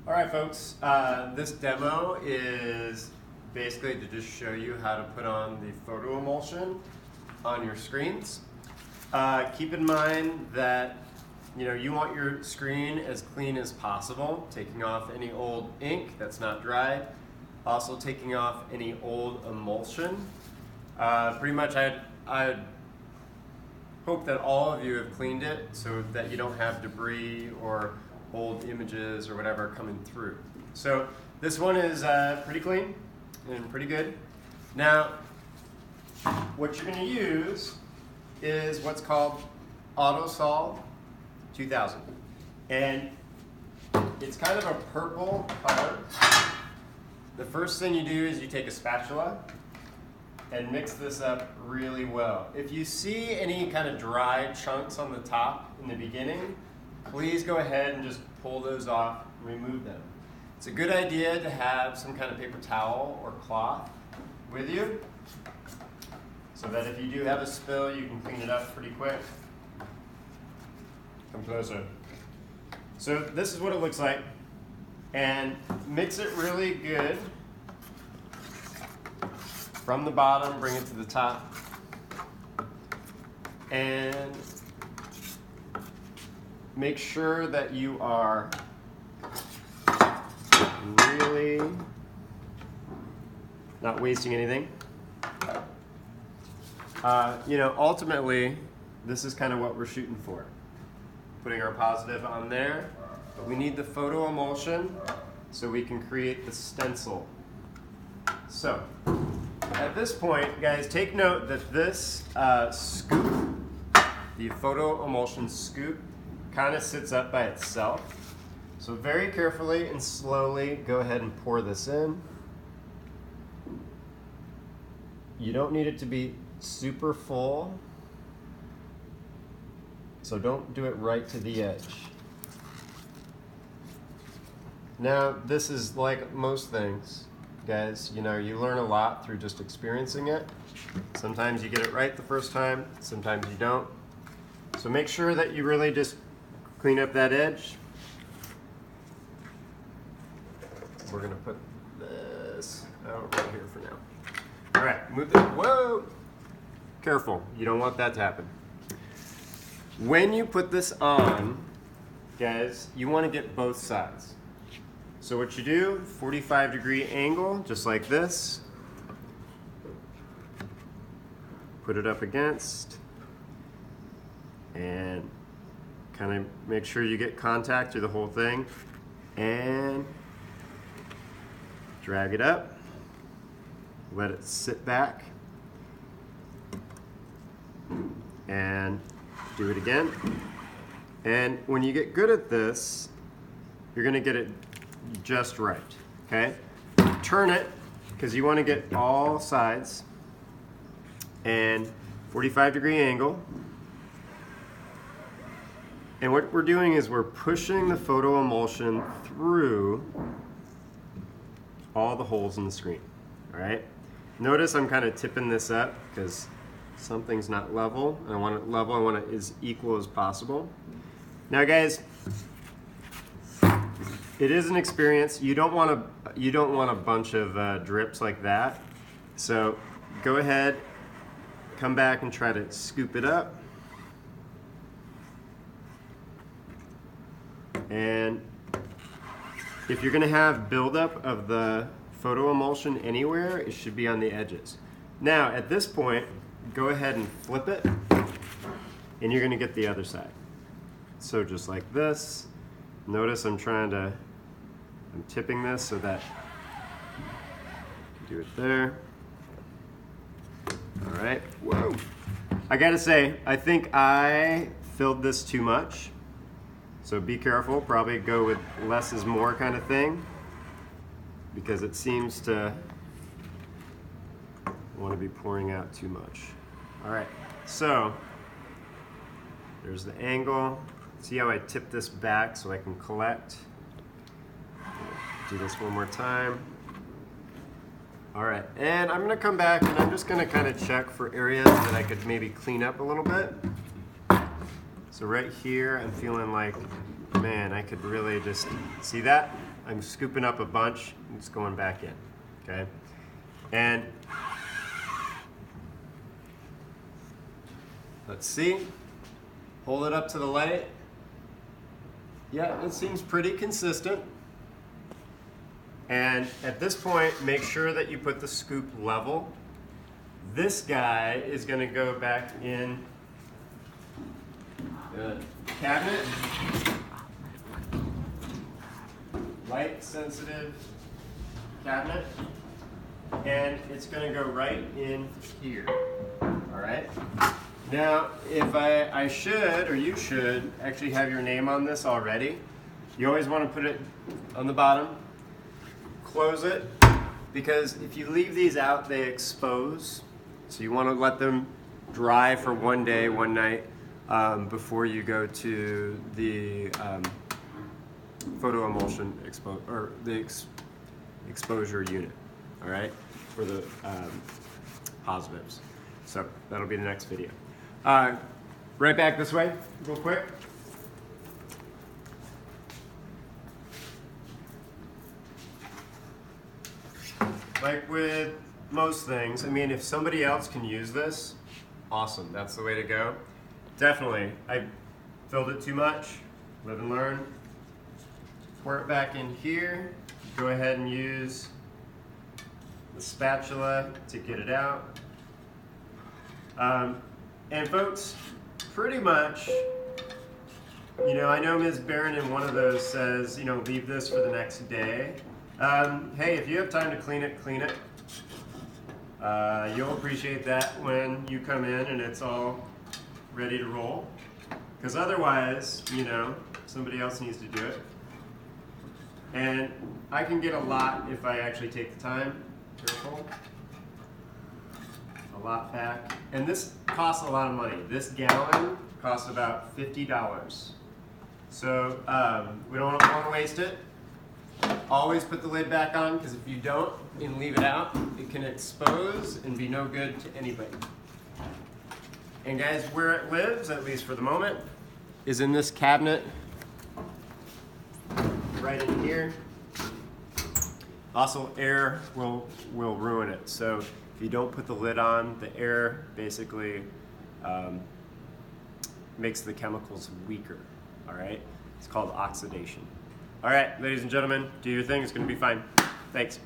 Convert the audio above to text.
All right, folks, this demo is basically to just show you how to put on the photo emulsion on your screens. Keep in mind that you want your screen as clean as possible, taking off any old ink that's not dried, also taking off any old emulsion. Pretty much I'd hope that all of you have cleaned it so that you don't have debris or old images or whatever coming through. So this one is pretty clean and pretty good. Now, what you're going to use is what's called AutoSolve 2000. And it's kind of a purple color. The first thing you do is you take a spatula and mix this up really well. If you see any kind of dry chunks on the top in the beginning, please go ahead and just pull those off and remove them. It's a good idea to have some kind of paper towel or cloth with you so that if you do have a spill, you can clean it up pretty quick. Come closer. So this is what it looks like. And mix it really good. From the bottom, bring it to the top. And make sure that you are really not wasting anything. Ultimately, this is kind of what we're shooting for. Putting our positive on there, but we need the photo emulsion so we can create the stencil. So, at this point, guys, take note that this scoop, the photo emulsion scoop, kind of sits up by itself. So very carefully and slowly go ahead and pour this in. You don't need it to be super full, so don't do it right to the edge. Now, this is like most things, guys. You learn a lot through just experiencing it. Sometimes you get it right the first time, sometimes you don't. So make sure that you really just clean up that edge. We're gonna put this out right here for now. All right, move that. Whoa! Careful, you don't want that to happen. When you put this on, guys, you want to get both sides. So what you do, 45-degree angle, just like this. Put it up against, and kind of make sure you get contact through the whole thing, and drag it up, let it sit back, and do it again. And when you get good at this, you're going to get it just right, okay? Turn it, because you want to get all sides, and 45-degree angle. And what we're doing is we're pushing the photo emulsion through all the holes in the screen, all right? Notice I'm kind of tipping this up because something's not level. I want it level, I want it as equal as possible. Now guys, it is an experience. You don't want a bunch of drips like that. So go ahead, come back and try to scoop it up. And if you're going to have buildup of the photo emulsion anywhere, it should be on the edges. Now, at this point, go ahead and flip it, and you're going to get the other side. So just like this. Notice I'm tipping this so that, do it there. All right, whoa. I gotta say, I think I filled this too much. So be careful, probably go with less is more kind of thing, because it seems to want to be pouring out too much. All right, so there's the angle. See how I tip this back so I can collect? Do this one more time. All right, and I'm gonna come back and I'm just gonna kind of check for areas that I could maybe clean up a little bit. So right here, I'm feeling like man, I could really just, see that? I'm scooping up a bunch, and it's going back in, okay? And let's see, hold it up to the light. Yeah, it seems pretty consistent. And at this point, make sure that you put the scoop level. This guy is gonna go back in the cabinet. Light sensitive cabinet. And it's gonna go right in here, all right? Now, if I should, or you should, actually have your name on this already. You always wanna put it on the bottom. Close it, because if you leave these out, they expose. So you want to let them dry for one day, one night, before you go to the photo emulsion exposure unit. All right, for the positives. So that'll be the next video. Right back this way, real quick. Like with most things, I mean, if somebody else can use this, awesome, that's the way to go. Definitely, I filled it too much, live and learn. Pour it back in here, go ahead and use the spatula to get it out. And folks, pretty much, you know, I know Ms. Barron in one of those says, you know, leave this for the next day. Hey, if you have time to clean it, clean it. You'll appreciate that when you come in and it's all ready to roll. Because otherwise, you know, somebody else needs to do it. And I can get a lot if I actually take the time. Careful. A lot pack. And this costs a lot of money. This gallon costs about $50. So we don't want to waste it. Always put the lid back on, because if you don't and leave it out, it can expose and be no good to anybody. And guys, where it lives, at least for the moment, is in this cabinet right in here. Also, air will ruin it. So if you don't put the lid on, the air basically makes the chemicals weaker, all right? It's called oxidation. All right, ladies and gentlemen, do your thing. It's going to be fine. Thanks.